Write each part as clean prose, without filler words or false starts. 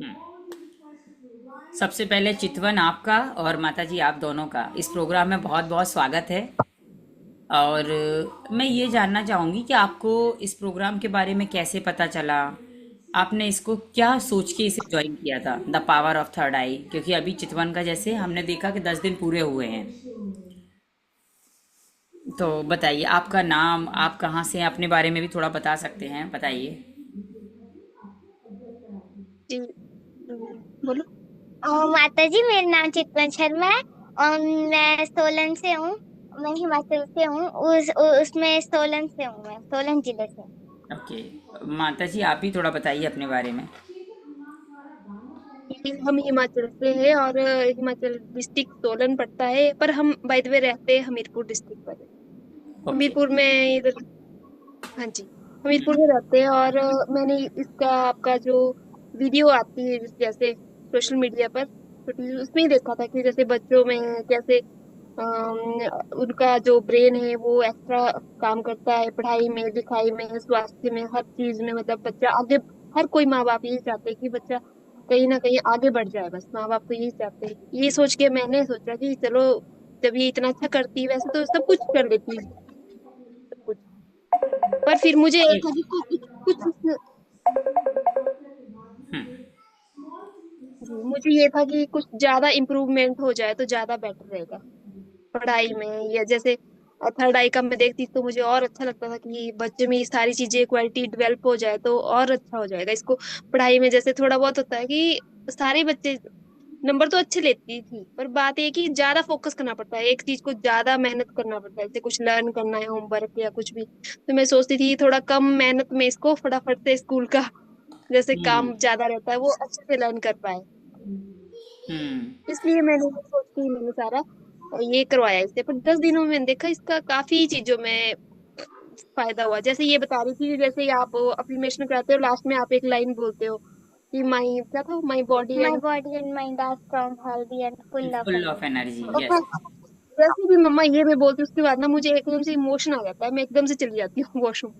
हम्म। सबसे पहले चितवन आपका और माता जी आप दोनों का इस प्रोग्राम में बहुत बहुत स्वागत है। और मैं ये जानना चाहूँगी कि आपको इस प्रोग्राम के बारे में कैसे पता चला। आपने इसको क्या सोच के इसे ज्वाइन किया था, द पावर ऑफ थर्ड आई, क्योंकि अभी चितवन का जैसे हमने देखा कि 10 दिन पूरे हुए हैं। तो बताइए आपका नाम, आप कहाँ से हैं, अपने बारे में भी थोड़ा बता सकते हैं, बताइए। जी। बोलो। माता जी, मेरा नाम चितवन शर्मा है और मैं सोलन से हूँ। मैं हिमाचल से हूँ। उसमें सोलन से हूँ, मैं सोलन जिले से। ओके, माता जी आप ही थोड़ा बताइए अपने बारे में। हम हिमाचल से हैं और हिमाचल डिस्ट्रिक्ट सोलन पड़ता है, पर हम बाय द वे रहते हैं हमीरपुर डिस्ट्रिक्ट पर। ओके। हमीरपुर में इधर। हाँ जी। हमीरपुर में रहते हैं और मैंने इसका आपका जो वीडियो आती है जैसे सोशल मीडिया पर, तो उसमें ही देखा था कि जैसे बच्चों में कैसे उनका जो ब्रेन है वो एक्स्ट्रा काम करता है, पढ़ाई में, लिखाई में, स्वास्थ्य में, हर चीज में। मतलब बच्चा आगे, हर कोई माँ बाप यही चाहते हैं कि बच्चा कहीं ना कहीं आगे बढ़ जाए। बस माँ बाप तो यही चाहते हैं। ये सोच के मैंने सोचा कि चलो, जब ये इतना अच्छा करती है, वैसे तो सब कुछ कर लेती है, सब कुछ। पर फिर मुझे ये था कि कुछ हम्म। जी, मुझे ये था कि कुछ ज्यादा इम्प्रूवमेंट हो जाए तो ज्यादा बेटर रहेगा पढ़ाई में। या जैसे थर्ड आई का मैं देखती तो मुझे और अच्छा लगता था कि बच्चे में ये सारी चीजें क्वालिटी डेवलप हो जाए तो और अच्छा हो जाएगा इसको। पढ़ाई में जैसे थोड़ा बहुत होता है कि सारे बच्चे नंबर तो अच्छे लेती थी, पर बात ये है कि ज्यादा फोकस करना पड़ता है, एक चीज को ज्यादा मेहनत करना पड़ता है, जैसे कुछ लर्न करना है, होमवर्क या कुछ भी। तो मैं सोचती थी थोड़ा कम मेहनत में इसको फटाफट से स्कूल का जैसे हम्म। काम ज्यादा रहता है वो अच्छे से लर्न कर पाए। हम्म। इसलिए मैंने ये सोच के ही मैंने सारा ये करवाया इससे। पर 10 दिनों में मैंने देखा इसका काफी चीजों में फायदा हुआ। जैसे ये बता रही थी, जैसे आप अफर्मेशन कराते हो, लास्ट में आप एक लाइन बोलते हो कि माई क्या था, my body My and body and mind are strong, healthy, and full of full of energy. Energy, yes. हाँ, जैसे भी मम्मा ये मैं बोलती हूँ उसके बाद ना मुझे एकदम से इमोशन आ जाता है, मैं एकदम से चली जाती हूँ वॉशरूम।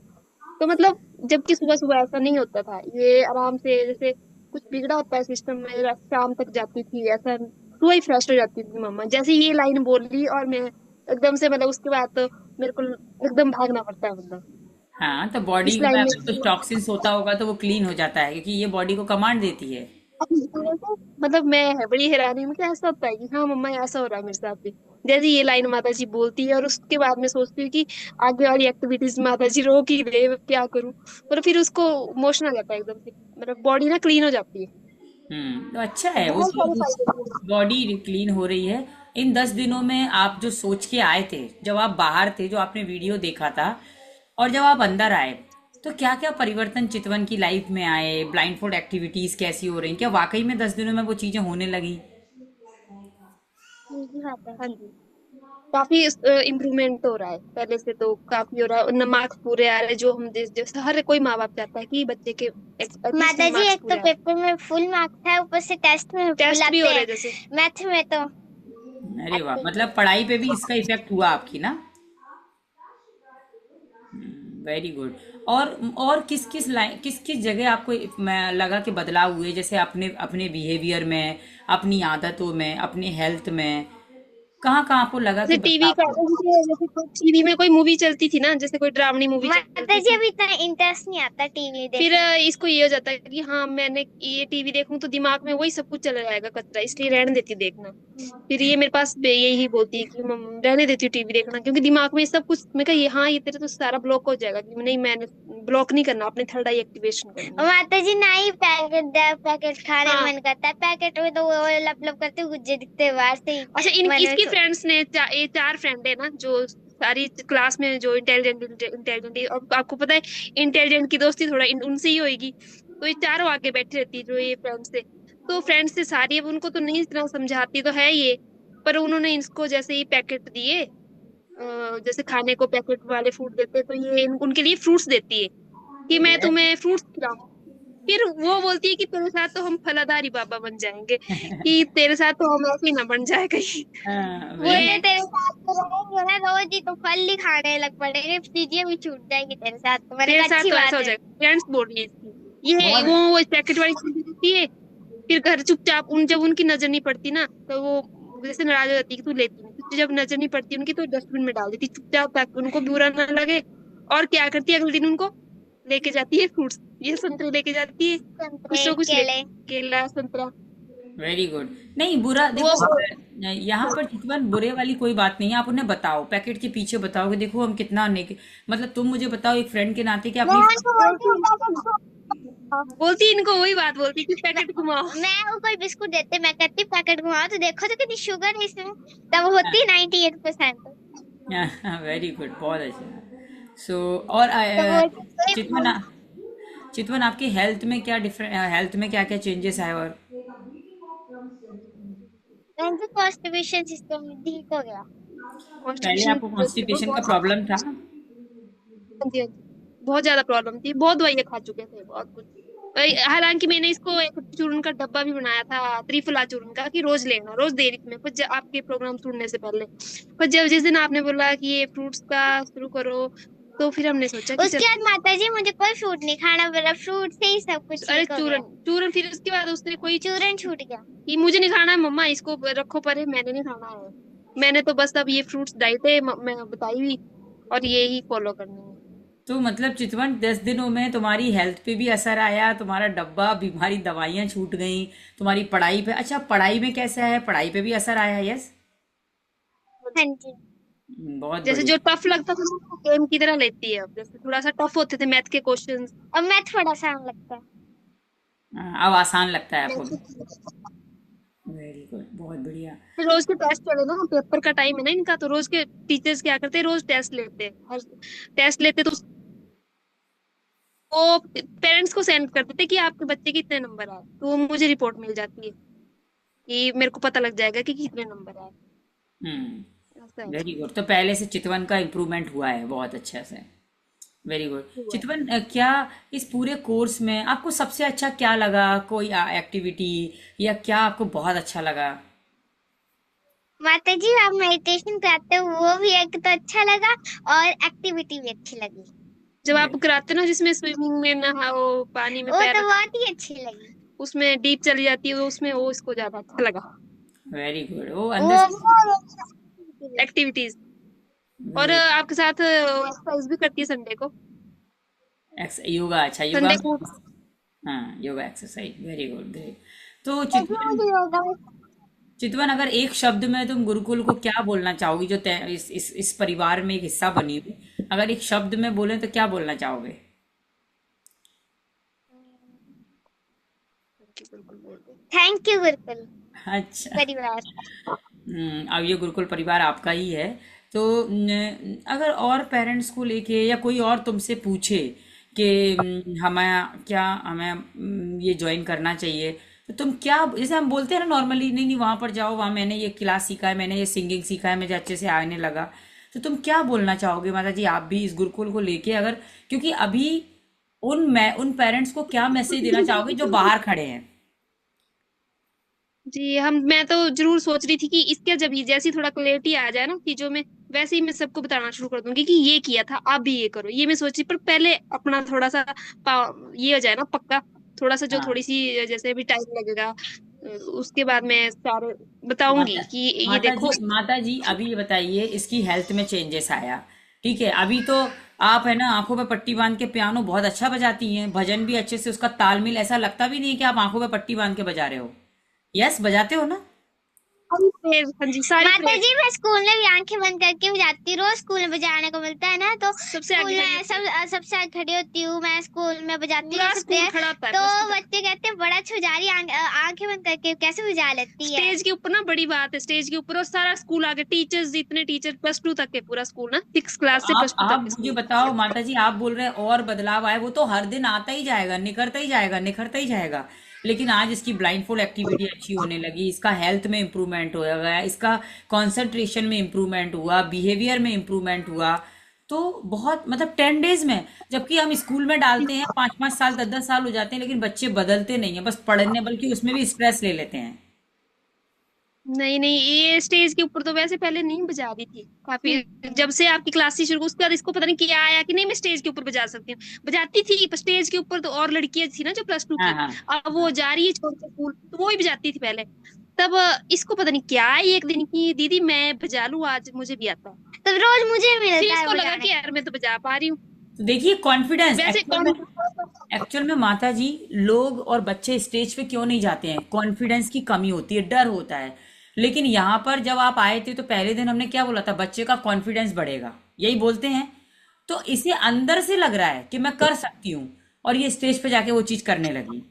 तो मतलब जबकि सुबह सुबह ऐसा नहीं होता था, ये आराम से जैसे कुछ बिगड़ा होता है सिस्टम में, शाम तक जाती थी ऐसा, सुबह ही फ्रेश हो जाती थी मम्मा। जैसे ये लाइन बोल ली और मैं एकदम से, मतलब उसके बाद तो मेरे को एकदम भागना पड़ता है, मतलब हाँ, तो बॉडी इस में लाइन में। अगर कुछ टॉक्सिन्स होता होगा तो वो क्लीन हो जाता है, क्योंकि ये बॉडी को कमांड देती है। मतलब मैं है बड़ी हैरानी में कि ऐसा होता है कि हाँ मम्मा ऐसा हो रहा है मेरे साथ भी। जैसे ये लाइन माता जी बोलती है और उसके बाद मैं सोचती हूँ कि आगे वाली एक्टिविटीज माता जी रोक ही रहे, क्या करूँ। पर फिर उसको मोशन आ जाता है एकदम से, मतलब बॉडी ना क्लीन हो जाती है। तो अच्छा है वो बहुत सारे चीज। फायदे हैं। बॉडी क्लीन हो रही है। इन 10 दिनों में आप जो सोच के आए थे, जब आप बाहर थे, जो आपने वीडियो देखा था, और जब आप अंदर आए, तो क्या क्या परिवर्तन चितवन की लाइफ में आए? ब्लाइंड फूड एक्टिविटीज कैसी हो रही? क्या वाकई में 10 दिनों में वो चीजें होने लगी? जी माता हाँ जी। जी। काफी इम्प्रूवमेंट हो रहा है, पहले से तो काफी हो रहा है। मार्क्स पूरे आ रहे हैं, जो हम जैसे हर कोई माँ बाप चाहता है कि बच्चे के एटलीस्ट माता जी, मार्क्स एक तो पूरे आ रहे पेपर में फुल मार्क्स है, ऊपर से टेस्ट में हैं, फुल टेस्ट भी हो आते रहे हैं। हैं जैसे। मैथ में तो अरे वाह, अच्छे। मतलब पढ़ाई पे भी इसका इफेक्ट हुआ आपकी ना। Very good. और किस किस लाइन, किस किस जगह आपको मैं लगा कि बदलाव हुए, जैसे अपने अपने बिहेवियर में, अपनी आदतों में, अपने हेल्थ में, कहाँ कहाँ आपको लगा कि जैसे टीवी बदलाव का, हुआ? जैसे कोई टीवी में कोई मूवी चलती थी ना, जैसे कोई ड्रावनी मूवी माता चलती जी, थी, अभी इतना इंटरेस्ट नहीं आता टीवी फिर देखने। इसको ये हो जाता है कि हाँ मैंने ये टीवी देखूं तो दिमाग में वही सब कुछ चला जाएगा कचरा, इसलिए रहने देती हूँ देखना। फिर ये मेरे पास यही बोलती है कि रहने देती हूँ टीवी देखना, क्योंकि दिमाग में सब कुछ, मैं कहा ये हाँ ये तेरे तो सारा ब्लॉक हो जाएगा, कि नहीं मैंने ब्लॉक नहीं करना, अपने थर्ड आई एक्टिवेशन करनी और है। माता जी, ना ही पैकेट पैकेट खाने हाँ। मन करता है, पैकेट में तो वो लप लप करते गुज्जे दिखते हैं बाहर से ही। अच्छा, मन इसकी को फ्रेंड्स ने ये 4 फ्रेंड है ना जो सारी क्लास में जो इंटेलिजेंट इंटेलिजेंट, और आपको पता है इंटेलिजेंट की दोस्ती थोड़ा उनसे ही होगी। तो ये चारों आगे बैठी रहती है जो ये फ्रेंड्स से। तो फ्रेंड्स से सारी, अब उनको तो नहीं इतना समझाती तो है ये, पर उन्होंने इसको जैसे ही पैकेट दिए, जैसे खाने को पैकेट वाले फूड देते, तो ये उनके लिए फ्रूट्स देती है कि मैं तुम्हें फ्रूट्स खिलाऊं। फिर वो बोलती है कि तेरे साथ तो हम फलादारी बाबा बन जाएंगे, कि तेरे साथ तो हम ऐसे ही ना बन जाए कहीं। हाँ, बोले वेरी। तेरे साथ तो रहेंगे ना रोज ही, तो फल ही खाने लग पड़ेंगे, चीजें भी छूट जाएंगी तेरे साथ, तो मैंने तेरे कहा साथ अच्छी तो ऐसा बात हो है। जाएगा, फ्रेंड्स बोल रही है इसकी। ये बहुत। वो पैकेट वाली चीजें देती है, फिर घर चुपचाप जब उनकी नजर नहीं पड़ती ना, तो वो जैसे नाराज हो जाती है कि तू लेती नहीं, तो जब नजर नहीं पड़ती उनकी तो डस्टबिन में डाल देती चुपचाप, ताकि उनको बुरा ना लगे। और क्या करती है, अगले दिन उनको लेके जाती है फ्रूट्स, ये संतरे लेके जाती है, कुछ संतरे तो कुछ केले। लेके, केला संतरा। Very good. नहीं बुरा वो देखो, यहाँ पर चितवन बुरे वाली कोई बात नहीं है। आप उन्हें बताओ, पैकेट के पीछे बताओ कि देखो हम कितना मतलब तुम मुझे बताओ एक फ्रेंड के नाते कि मैं अपनी उनको बोलती हूँ पैकेट घुमाओ। बोलती इनको वही बात बोलती कि पैकेट घुमाओ। मैं वो कोई बिस्कुट देते, मैं कहती पैकेट घुमाओ तो देखो तो कितनी शुगर है इसमें, तब होती 98%। वेरी गुड, बहुत अच्छा। सो और तो बोलती चितवन चितवन आपकी हेल्थ में क्या डिफरेंट, हेल्थ में क्या क्या चेंजेस आए? और कॉन्स्टिपेशन सिस्टम ठीक हो गया। पहले कॉन्स्टिपेशन आपको जो थी वो कॉन्स्टिपेशन का बहुत, प्रॉब्लम था? हाँ जी, हाँ जी, बहुत ज्यादा प्रॉब्लम थी, बहुत दवाइयाँ खा चुके थे, बहुत कुछ। हालांकि मैंने इसको एक चूर्ण का डब्बा भी बनाया था, त्रिफला चूर्ण का, कि रोज लेना, रोज दे रही थी मैं खुद आपके प्रोग्राम सुनने से पहले। पर जब जिस दिन आपने बोला कि ये फ्रूट्स का शुरू करो, तो फिर हमने सोचा कि उसके बाद माता जी मुझे कोई फ्रूट नहीं खाना पड़ा, फ्रूट से ही सब कुछ अरे ठीक हो चूरन गया। चूरन, फिर उसके बाद उसने कोई चूरन छूट गया। कि मुझे नहीं खाना है मम्मा, इसको रखो परे, मैंने नहीं खाना है। मैंने तो बस अब ये फ्रूट्स डाइट है, मैं बताई हुई, और ये ही फॉलो करनी है। तो मतलब चितवन 10 दिनों में तुम्हारी हेल्थ पे भी असर आया, तुम्हारा डब्बा बीमारी दवाइयाँ छूट गई, तुम्हारी पढ़ाई पे, अच्छा पढ़ाई में कैसा है, पढ़ाई पे भी असर आया? यस, हाँ जी। बहुत जैसे बढ़िया। जो टफ लगता था ना, उसको गेम की तरह लेती है अब, जैसे थोड़ा सा टफ होते थे मैथ के क्वेश्चंस। और मैं थोड़ा आसान लगता है। हाँ, अब आसान लगता है आपको? मैथ वेरी गुड, बहुत बढ़िया। फिर रोज के टेस्ट चले ना, पेपर का टाइम है ना इनका, तो रोज के टीचर्स क्या करते हैं, रोज टेस्ट लेते हैं, हर टेस्ट लेते तो वो पेरेंट्स को सेंड कर देते कि आपके बच्चे के इतने नंबर आए, तो वो मुझे रिपोर्ट मिल जाती है, कि मेरे को पता लग जाएगा कि कितने नंबर आए। ऐसा है। Very good. तो पहले से चितवन का इम्प्रूवमेंट हुआ है बहुत अच्छे से। Very good. हुआ है। चितवन, क्या इस पूरे कोर्स में आपको सबसे अच्छा क्या लगा? कोई एक्टिविटी या क्या आपको बहुत अच्छा लगा? माता जी आप मेडिटेशन कराते हो वो भी एक तो अच्छा लगा, और एक्टिविटी भी अच्छी लगी। जब आप कराते हो ना, जिसमें स्विमिंग में नहाओ, पानी में वो पैर तो रख, बहुत ही अच्छी लगी। उसमें डीप चली जाती है, वो उसमें वो इसको ज्यादा अच्छा लगा, वेरी गुड, वो वो अंदर से। बहुत अच्छा activity लगी। एक्टिविटीज। और वेरी, आपके साथ एक्सरसाइज भी करती है संडे को। योगा, अच्छा योगा संडे में। को हाँ, yoga exercise, very good, very. तो देखिए चितवन, मुझे योगा में चितवन अगर एक शब्द में तुम गुरुकुल को क्या बोलना चाहोगी, जो इस परिवार में एक हिस्सा बनी हुई, अगर एक शब्द में बोले तो क्या बोलना चाहोगे? बिल्कुल बोलते थैंक यू गुरुकुल अच्छा। परिवार। अब ये गुरुकुल परिवार आपका ही है। तो अगर और पेरेंट्स को लेके या कोई और तुमसे पूछे कि हमें क्या, हमें ये ज्वाइन करना चाहिए, तो तुम क्या, जैसे हम बोलते हैं ना नॉर्मली, नहीं नहीं वहाँ पर जाओ, वहाँ मैंने ये क्लास सीखा है, मैंने ये सिंगिंग सीखा है, मुझे अच्छे से आने लगा, तो तुम क्या बोलना चाहोगे माता जी आप भी इस गुरुकुल को लेके? अगर, क्योंकि अभी उन पेरेंट्स को क्या मैसेज देना चाहोगे जो बाहर खड़े हैं? जी, मैं तो जरूर सोच रही थी कि इसके जब ये जैसी थोड़ा क्लैरिटी आ जाए ना चीजों में, वैसे ही मैं सबको बताना शुरू कर दूंगी कि ये किया था, आप भी ये करो, ये मैं सोची। पर पहले अपना थोड़ा सा ये हो जाए ना पक्का, थोड़ा सा जो हाँ। थोड़ी सी जैसे भी टाइम लगेगा, उसके बाद मैं सारे माता बताऊंगी कि ये माता देखो। जी माता जी अभी ये बताइए, इसकी हेल्थ में चेंजेस आया, ठीक है? अभी तो आप है ना आंखों पे पट्टी बांध के पियानो बहुत अच्छा बजाती हैं, भजन भी अच्छे से, उसका तालमेल ऐसा लगता भी नहीं है कि आप आंखों पे पट्टी बांध के बजा रहे हो। यस, बजाते हो ना? सारी प्रेज, हाँ जी, सारी माता प्रेज। जी मैं स्कूल में भी आंखें बंद करके भी जाती हूँ, रोज स्कूल में बजाने को मिलता है ना, तो सबसे स्कूल आगे खड़ी में होती है, सबसे आगे खड़ी होती हूँ, मैं स्कूल में बजाती हूँ पूरा जैसे स्कूल प्रेयर। खड़ा होता है तो प्लस टू तक। बच्चे कहते हैं बड़ा अच्छा बजा रही है, आंखें बंद करके कैसे बजा लेती है। स्टेज के ऊपर ना बड़ी बात है, स्टेज के ऊपर, और सारा स्कूल आगे, टीचर्स जितने टीचर, प्लस टू तक है पूरा स्कूल ना, 6 क्लास से आप प्लस टू तक आप के मुझे स्कूल। बताओ माता जी, आप बोल रहे हैं और बदलाव आए, वो तो हर दिन आता ही जाएगा, निखरता ही जाएगा, निखरता ही जाएगा। लेकिन आज इसकी ब्लाइंड फोल्ड एक्टिविटी अच्छी होने लगी, इसका हेल्थ में इम्प्रूवमेंट हो गया, इसका कंसंट्रेशन में इम्प्रूवमेंट हुआ, बिहेवियर में इम्प्रूवमेंट हुआ। तो बहुत, मतलब 10 डेज में, जबकि हम स्कूल में डालते हैं 5-5 साल 10-10 साल हो जाते हैं, लेकिन बच्चे बदलते नहीं है, बस पढ़ने, बल्कि उसमें भी स्ट्रेस ले लेते हैं। नहीं नहीं, ये स्टेज के ऊपर तो वैसे पहले नहीं बजा रही थी काफी। जब से आपकी क्लास थी शुरू, उसके बाद इसको पता नहीं क्या आया कि नहीं मैं स्टेज के ऊपर बजा सकती हूँ। बजाती थी पर स्टेज के ऊपर तो और लड़कियां थी ना जो +2 हाँ की। हाँ। अब वो जा रही है छोड़ के स्कूल, तो वो ही बजाती थी पहले। तब इसको पता नहीं क्या आई एक दिन की, दीदी मैं बजा लूं आज, मुझे भी आता है। तो रोज मुझे फिर मिलता है इसको लगा बजाने कि यार मैं तो बजा पा रही हूँ। तो देखिए कॉन्फिडेंस वैसे एक्चुअल में, कौन। एक्चुअल में माता जी, लोग और बच्चे स्टेज पे क्यों नहीं जाते हैं? कॉन्फिडेंस की कमी होती है, डर होता है। लेकिन यहाँ पर जब आप आए थे तो पहले दिन हमने क्या बोला था? बच्चे का कॉन्फिडेंस बढ़ेगा, यही बोलते हैं। तो इसे अंदर से लग रहा है कि मैं कर सकती हूँ, और ये स्टेज पे जाके वो चीज करने लगी।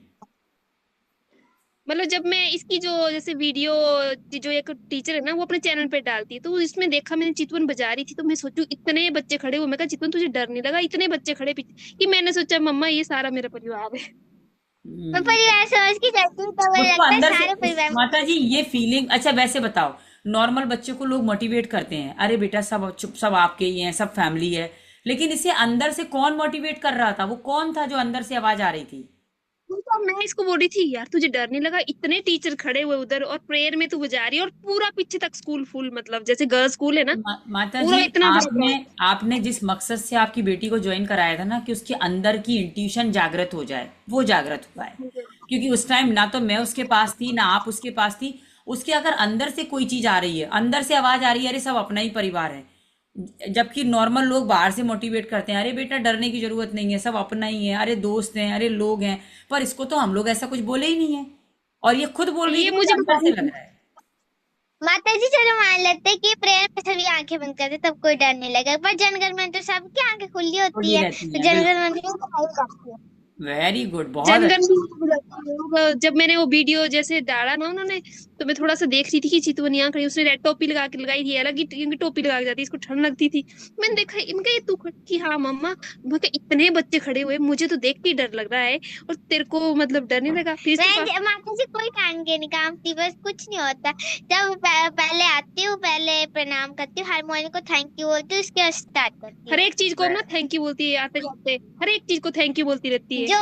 मतलब जब मैं इसकी जो जैसे वीडियो, जो एक टीचर है ना वो अपने चैनल पे डालती है, तो इसमें देखा मैंने चितवन बजा रही थी, तो मैं सोचू इतने बच्चे खड़े हुए, मैं कहा चितवन तुझे डर नहीं लगा? इतने बच्चे खड़े पीछे, कि मैंने सोचा मम्मा ये सारा मेरा परिवार है। मैं परिवार समझ के जाती हूँ, तो मुझे उसको लगता है अंदर से सारे परिवार में माता जी खुशी ये है। फीलिंग, अच्छा वैसे बताओ, नॉर्मल बच्चे को लोग मोटिवेट करते हैं, अरे बेटा सब चुप, सब आपके ही हैं, सब फैमिली है। लेकिन इसे अंदर से कौन मोटिवेट कर रहा था? वो कौन था जो अंदर से आवाज आ रही थी? तो मैं इसको बोल रही थी यार तुझे डर नहीं लगा? इतने टीचर खड़े हुए उधर और प्रेयर में तू बजा रही है, और पूरा पीछे तक स्कूल फुल, मतलब जैसे गर्ल्स स्कूल है ना, माता जी, पूरा इतना बड़ा आपने crowd। आपने जिस मकसद से आपकी बेटी को ज्वाइन कराया था ना, कि उसके अंदर की इंट्यूशन जागृत हो जाए, वो जागृत हुआ है। क्योंकि उस टाइम ना तो मैं उसके पास थी ना आप उसके पास थी। उसके अगर अंदर से कोई चीज आ रही है, अंदर से आवाज आ रही है, अरे सब अपना ही परिवार है। जबकि नॉर्मल लोग बाहर से मोटिवेट करते हैं, अरे बेटा डरने की जरूरत नहीं है, सब अपना ही है, अरे दोस्त हैं, अरे लोग हैं। पर इसको तो हम लोग ऐसा कुछ बोले ही नहीं है, और ये खुद बोल रही ये है कि मुझे मुझे बता अंदर से रही लग थी। रहा है। माता जी चलो मान लेते हैं कि प्रेयर में सभी आंखें बंद करते तब कोई डर नहीं लगा, पर जनगण में तो सबकी आंखें खुली होती खुली है, रहती तो है, जनगण बिल्कुल। में भी सफाई करती है। वेरी गुड, बहुत जनगण अच्छा। जब मैंने वो वीडियो जैसे डाला ना उन्होंने, तो मैं थोड़ा सा देख रही थी कि चितवनिया खड़ी, उसने रेड टोपी लगा के लगाई थी, अलग ही इनकी टोपी लगा के जाती, इसको ठंड लगती थी। मैंने देखा इनका ये तू कि हाँ मम्मा, मैं कहा इतने बच्चे खड़े हुए, मुझे तो देख के ही डर लग रहा है, और तेरे को मतलब डर नहीं लगा? फिर इसके पास। माता जी कोई कान के नहीं कामती, बस कुछ नहीं होता। जब पहले आती हूँ, पहले प्रणाम करती हूँ, हारमोनियम को थैंक यू बोलती हूँ, उसके बाद स्टार्ट करती हर हूँ। एक चीज को ना थैंक यू बोलती है, आते जाते हर एक चीज को थैंक यू बोलती रहती है। जो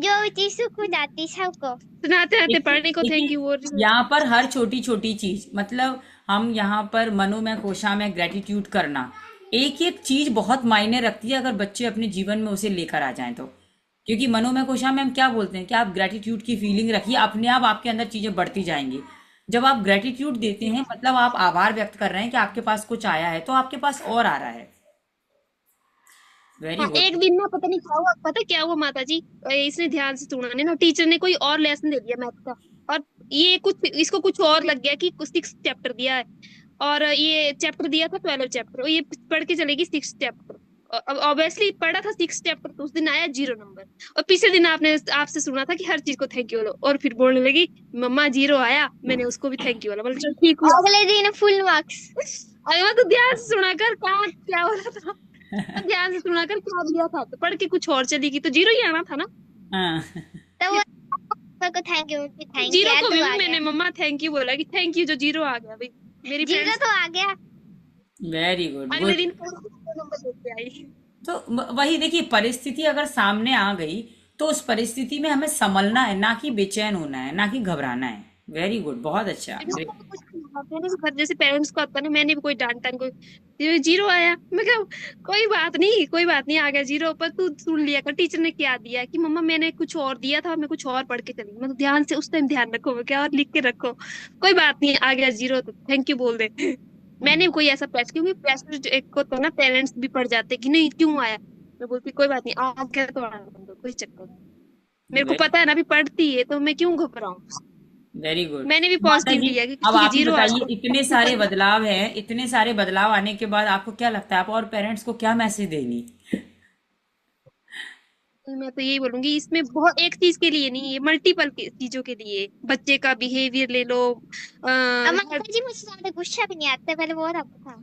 जो चीज सुख हो जाती सबको। सुनाते आते देखिए पढ़ने को थैंक देखिए, यू बोल रही यहाँ पर हर छोटी छोटी चीज, मतलब हम यहाँ पर मनो में कोशा में ग्रेटिट्यूड करना, एक एक चीज बहुत मायने रखती है अगर बच्चे अपने जीवन में उसे लेकर आ जाएं तो। क्योंकि मनो में कोशा में हम क्या बोलते हैं कि आप ग्रेटिट्यूड की फीलिंग रखिए, अपने आप आपके अंदर चीजें बढ़ती जाएंगी। जब आप ग्रेटिट्यूड देते हैं, मतलब आप आभार व्यक्त कर रहे हैं कि आपके पास कुछ आया है, तो आपके पास और आ रहा है। वेरी हाँ, गुड। एक दिन ना पता नहीं क्या हुआ, पता क्या हुआ माता जी? इसने ध्यान से सुना नहीं ना, टीचर ने कोई और लेसन दे दिया मैथ का, और ये कुछ इसको कुछ और लग गया कि कुछ 6 चैप्टर दिया है, और ये चैप्टर दिया था 12 चैप्टर, और ये पढ़ के चलेगी 6 चैप्टर। अब ऑब्वियसली पढ़ा था 6 चैप्टर, तो उस दिन आया 0 नंबर। और पिछले दिन आपने आपसे सुना था कि हर चीज को थैंक यू बोलो, और फिर बोलने लगी मम्मा 0 आया, मैंने उसको भी थैंक यू बोला, बोले चल ठीक हुआ। अगले दिन फुल मार्क्स। अरे मैं तो ध्यान से सुना कर कहाँ क्या हो रहा था, मैं ध्यान से सुना कर क्या दिया था, तो पढ़ के कुछ और चली गई, तो 0 ही आना था ना। हाँ। तब वो पापा को थैंक यू, थैंक यू 0 यार को तू भी आ मैंने गया। मम्मा थैंक यू बोला कि थैंक यू जो 0 आ गया भाई। मेरी जीरो फ्रेंड्स तो आ गया। वेरी गुड, अगले गुड। दिन पूरे नंबर लेके आई। तो वही देखिए, परिस्थिति अगर सामने आ गई तो उस परिस्थिति में हमें संभलना है, ना कि बेचैन होना है, ना कि घबराना है। वेरी गुड, बहुत अच्छा, मैंने ग्रेट। भी कुछ नहीं कहा, मैंने भी घर जैसे पेरेंट्स को आता है ना, मैंने भी कोई डांटा नहीं, कोई 0 आया, मैं कहा कोई बात नहीं, कोई बात नहीं, आ गया 0, पर तू सुन लिया कर टीचर ने क्या दिया, कि मम्मा मैंने कुछ और दिया था, मैं कुछ और पढ़ के चली, मैं तो ध्यान से उस टाइम ध्यान रखो, मैं क्या और लिख के रखो, कोई बात नहीं आ गया 0 तो थैंक यू बोल दे। मैंने भी कोई ऐसा प्रेस, क्योंकि प्रेशर एक को तो ना पेरेंट्स भी पढ़ जाते कि नहीं क्यों आया, मैं बोलती कोई बात नहीं आ गया तो आने दो, कोई चक्कर नहीं। मेरे को पता है ना अभी पढ़ती है, तो मैं क्यों घबराऊं। Very good. मैंने भी माता पॉजिटिव जी, लिया कि अब ठीक है आप ही 0 आ बताइए, गया। इतने सारे बदलाव हैं, इतने सारे बदलाव आने के बाद आपको क्या लगता है, आप और पेरेंट्स को क्या मैसेज देंगी? मैं तो यही बोलूंगी, इसमें बहुत एक चीज के लिए नहीं, ये मल्टीपल चीजों के लिए, बच्चे का बिहेवियर ले लो, अब माता जी मुझे ज्यादा गुस्सा भी नहीं आता, पहले बहुत आता था।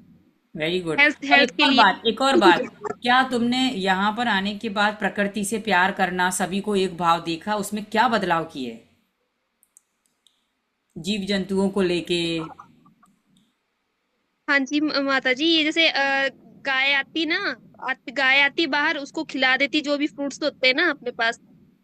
Very good. हेल्थ और हेल्थ एक के और लिए। बात, एक और बात, क्या तुमने यहाँ पर आने के बाद प्रकृति से प्यार करना, सभी को एक भाव देखा, उसमें क्या बदलाव किए जीव जंतुओं को लेके? हाँ जी माता जी, ये जैसे गाय आती ना, गाय आती बाहर, उसको खिला देती जो भी फ्रूट्स होते हैं ना अपने पास,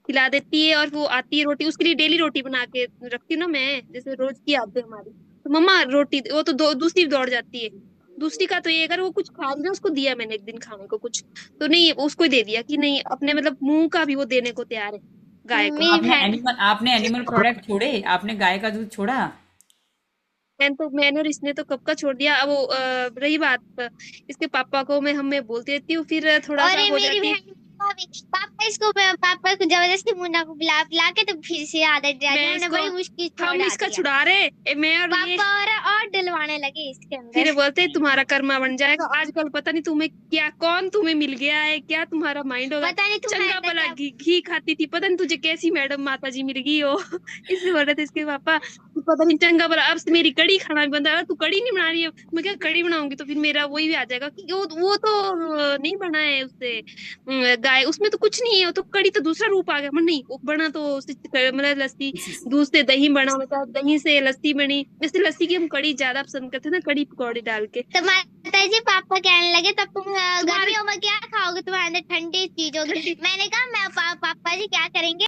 खिला देती है, और वो आती है रोटी, उसके लिए डेली रोटी बना के रखती हूँ ना मैं, जैसे रोज की आदत है हमारी, तो मम्मा रोटी वो तो दूसरी दौड़ जाती है। दूसरी का तो ये, अगर वो कुछ खा लिया, उसको दिया मैंने एक दिन खाने को कुछ, तो नहीं उसको ही दे दिया कि नहीं, अपने मतलब मुंह का भी वो देने को तैयार है गाय को। मेरी बहन आपने एनिमल प्रोडक्ट छोड़े, आपने गाय का दूध छोड़ा? मैंने और इसने तो कब का छोड़ दिया। अब वो रही बात इसके पापा को मैं हमें बोलती रहती हूँ, फिर थोड़ा और सा ये हो मेरी जाती है। बहन का भी पापा को जबरदस्ती मुन्ना को बुला बुला के तो फिर से आदत डाली, मैं हमने इसको बड़ी मुश्किल हम छोड़ा इसका दिया। छुड़ा रहे मैं और ये, पापा और डलवाने लगे इसके फिर अंदर। बोलते तुम्हारा कर्मा बन जाएगा। आजकल पता नहीं तुम्हें क्या, कौन तुम्हें मिल गया है, क्या तुम्हारा माइंड होगा। पता नहीं तुम्हारे चंगा अंदर भला क्या। घी खाती थी, पता नहीं तुझे कैसी मैडम माता जी मिल गई हो। इसलिए बोल रहे थे इसके पापा कि पता नहीं चंगा भला अब से मेरी कड़ी खाना भी बंद है। तू कड़ी नहीं बना रही है, मैं क्या कड़ी बनाऊंगी तो फिर मेरा वही भी आ जाएगा कि वो तो नहीं बना है उससे गाय, उसमें तो कुछ नहीं है, वो तो कड़ी तो दूसरा रूप आ गया। मैं नहीं, वो बना तो मतलब लस्सी, इसी से। दूध से दही बना होता, दही से लस्सी बनी। जैसे लस्सी की हम कड़ी ज्यादा पसंद करते हैं ना, कड़ी पकौड़ी डाल के। तो माता जी पापा कहने लगे तब तुम तुम्हारे गर्मियों में क्या खाओगे, तुम्हारे अंदर ठंडी चीज होगी। ठंडी मैंने कहा मैं पापा जी क्या करेंगे,